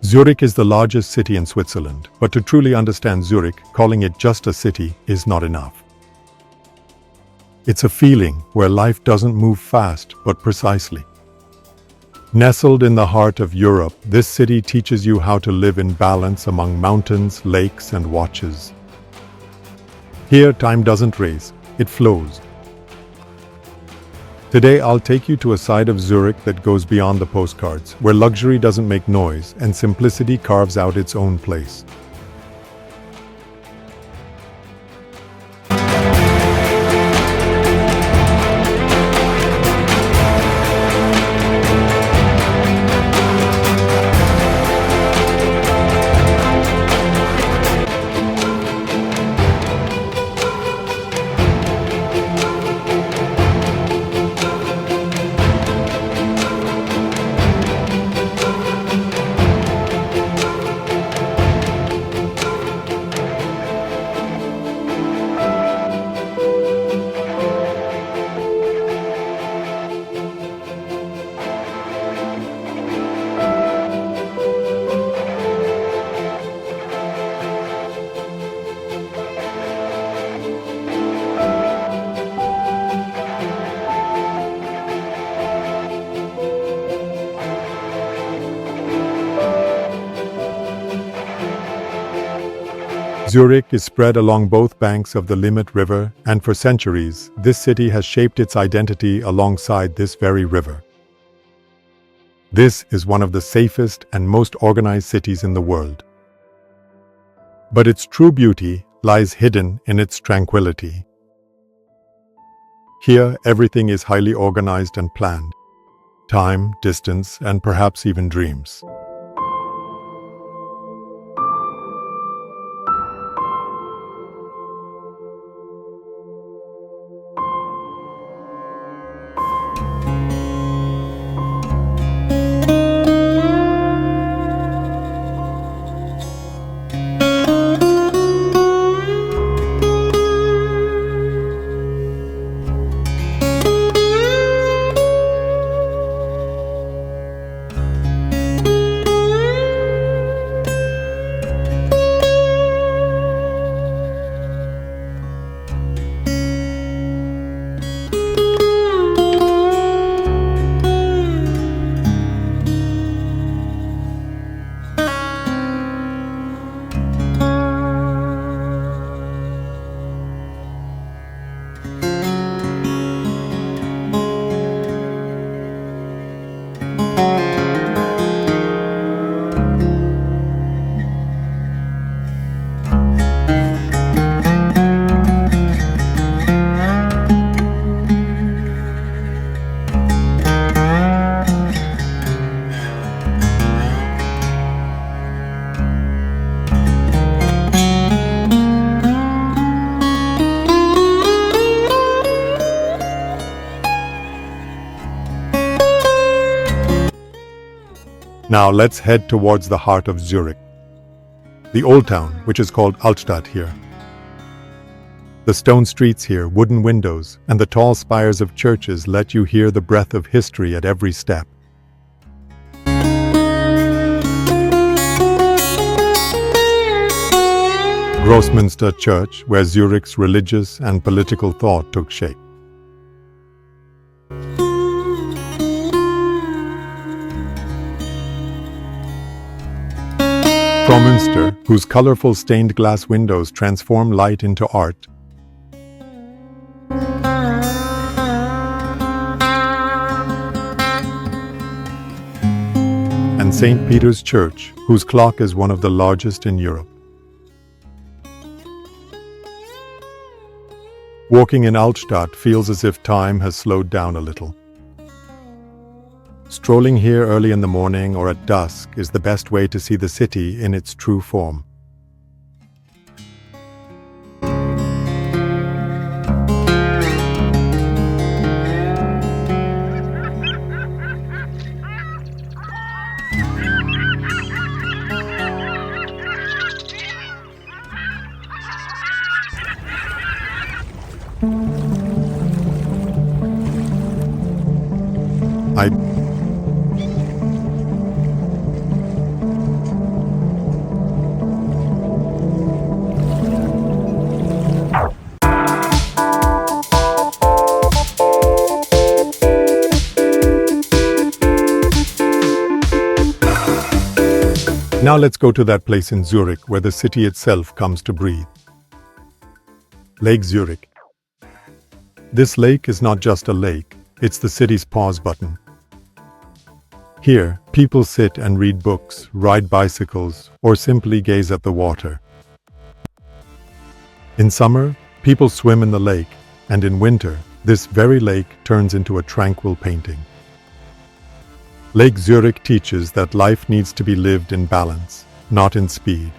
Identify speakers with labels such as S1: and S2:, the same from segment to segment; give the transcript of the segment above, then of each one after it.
S1: Zurich is the largest city in Switzerland, but to truly understand Zurich, calling it just a city is not enough. It's a feeling where life doesn't move fast, but precisely. Nestled in the heart of Europe, this city teaches you how to live in balance among mountains, lakes, and watches. Here, time doesn't race, it flows. Today, I'll take you to a side of Zurich that goes beyond the postcards, where luxury doesn't make noise and simplicity carves out its own place. Zurich is spread along both banks of the Limmat River, and for centuries, this city has shaped its identity alongside this very river. This is one of the safest and most organized cities in the world. But its true beauty lies hidden in its tranquility. Here, everything is highly organized and planned. Time, distance, and perhaps even dreams. Now let's head towards the heart of Zurich, the Old Town, which is called Altstadt here. The stone streets here, wooden windows, and the tall spires of churches let you hear the breath of history at every step. Grossmünster Church, where Zurich's religious and political thought took shape. Münster, whose colorful stained glass windows transform light into art. And St. Peter's Church, whose clock is one of the largest in Europe. Walking in Altstadt feels as if time has slowed down a little. Strolling here early in the morning or at dusk is the best way to see the city in its true form. Now let's go to that place in Zurich where the city itself comes to breathe. Lake Zurich. This lake is not just a lake, it's the city's pause button. Here, people sit and read books, ride bicycles, or simply gaze at the water. In summer, people swim in the lake, and in winter, this very lake turns into a tranquil painting. Lake Zurich teaches that life needs to be lived in balance, not in speed.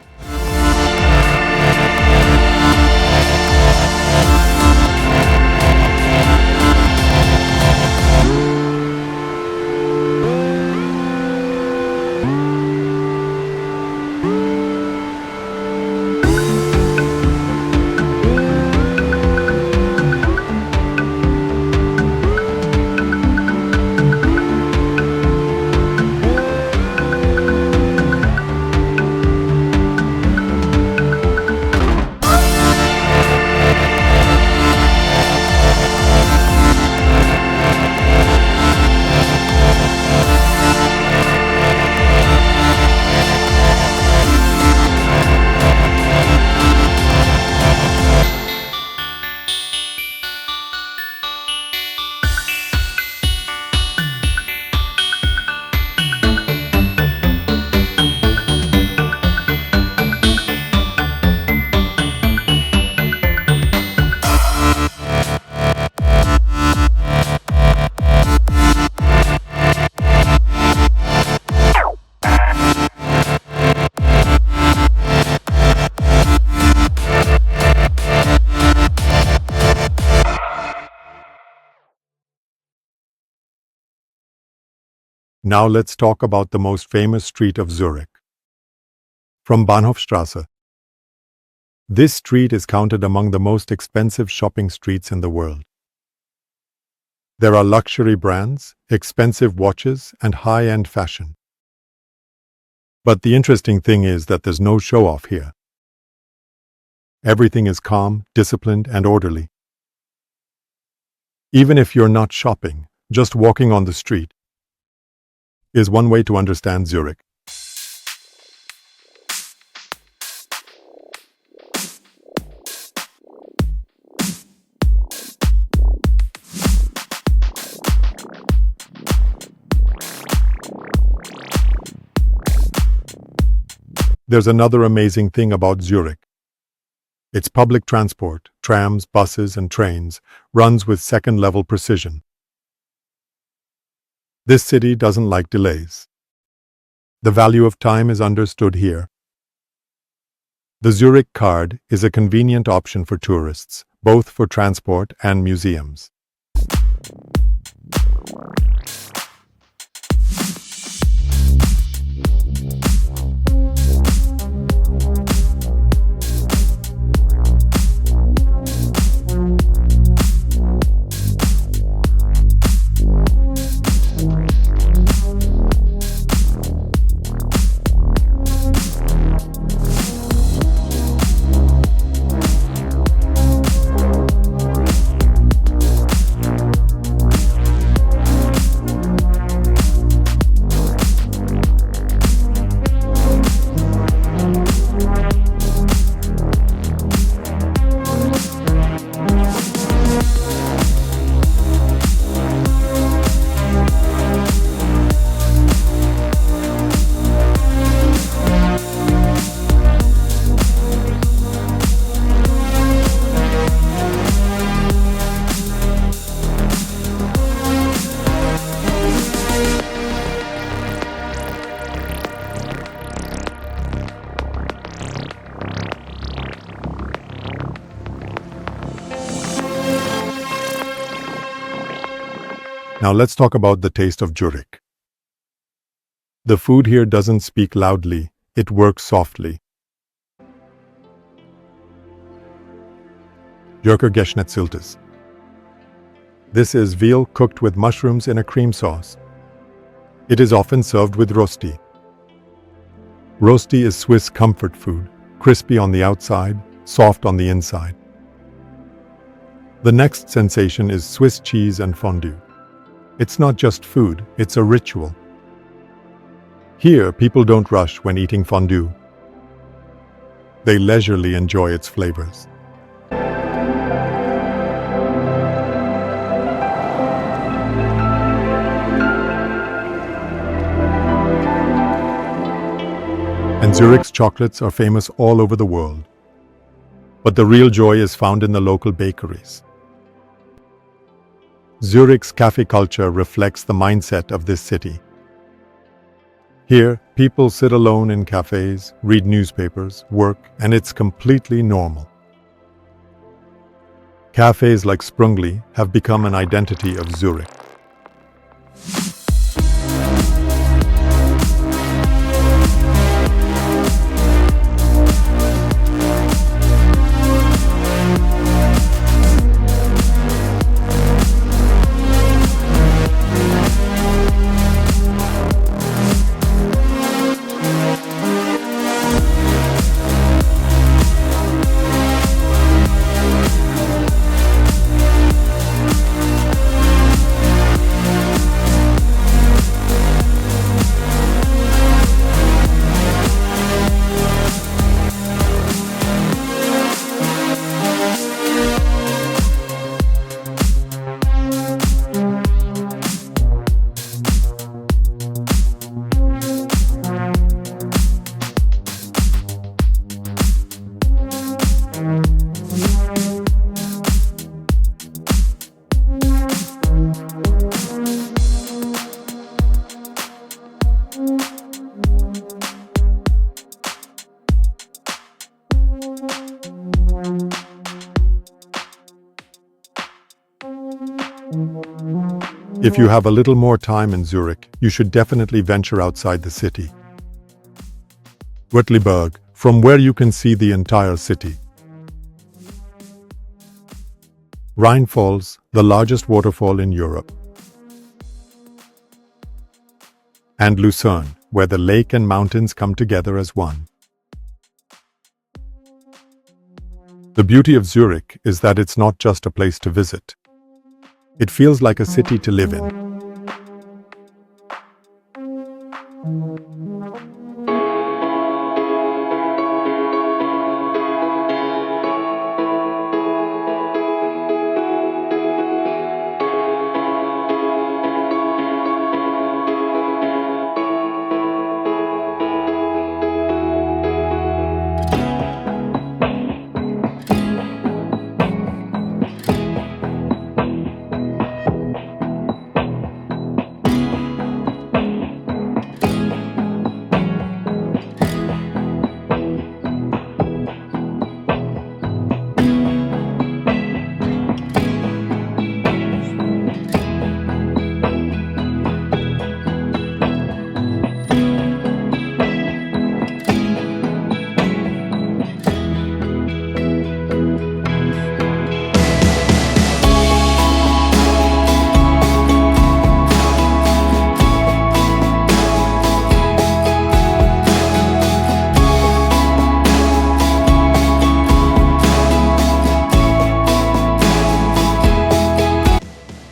S1: Now let's talk about the most famous street of Zurich. From Bahnhofstrasse. This street is counted among the most expensive shopping streets in the world. There are luxury brands, expensive watches, and high-end fashion. But the interesting thing is that there's no show-off here. Everything is calm, disciplined, and orderly. Even if you're not shopping, just walking on the street is one way to understand Zurich. There's another amazing thing about Zurich. Its public transport, trams, buses, and trains, runs with second-level precision. This city doesn't like delays. The value of time is understood here. The Zurich card is a convenient option for tourists, both for transport and museums. Now let's talk about the taste of Zurich. The food here doesn't speak loudly, it works softly. Zürcher Geschnetzeltes. This is veal cooked with mushrooms in a cream sauce. It is often served with Rösti. Rösti is Swiss comfort food, crispy on the outside, soft on the inside. The next sensation is Swiss cheese and fondue. It's not just food, it's a ritual. Here, people don't rush when eating fondue. They leisurely enjoy its flavors. And Zurich's chocolates are famous all over the world. But the real joy is found in the local bakeries. Zurich's cafe culture reflects the mindset of this city. Here, people sit alone in cafes, read newspapers, work, and it's completely normal. Cafes like Sprungli have become an identity of Zurich. If you have a little more time in Zurich, you should definitely venture outside the city. Rösti, from where you can see the entire city. Rhine Falls, the largest waterfall in Europe. And Lucerne, where the lake and mountains come together as one. The beauty of Zurich is that it's not just a place to visit. It feels like a city to live in.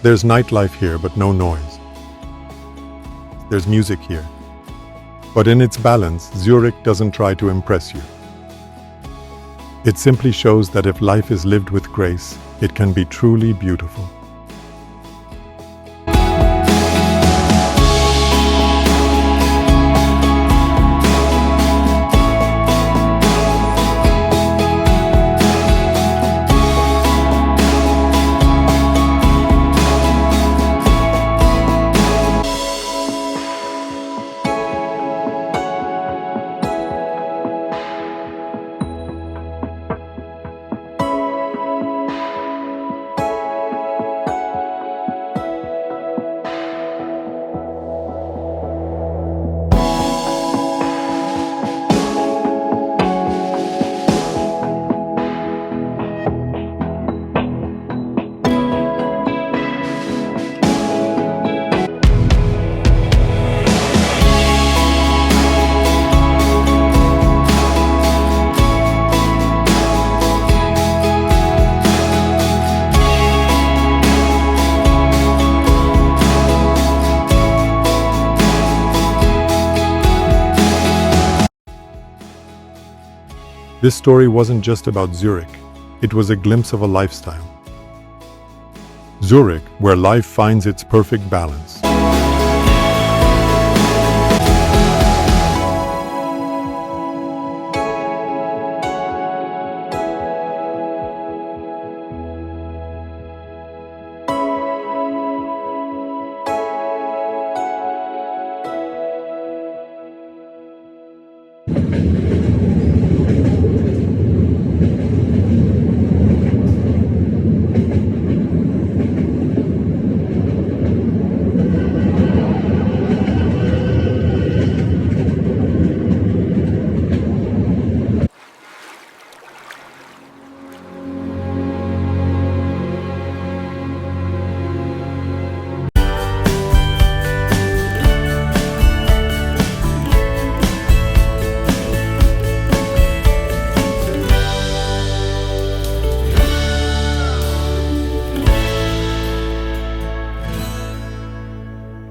S1: There's nightlife here, but no noise. There's music here. But in its balance, Zurich doesn't try to impress you. It simply shows that if life is lived with grace, it can be truly beautiful. This story wasn't just about Zurich, it was a glimpse of a lifestyle. Zurich, where life finds its perfect balance.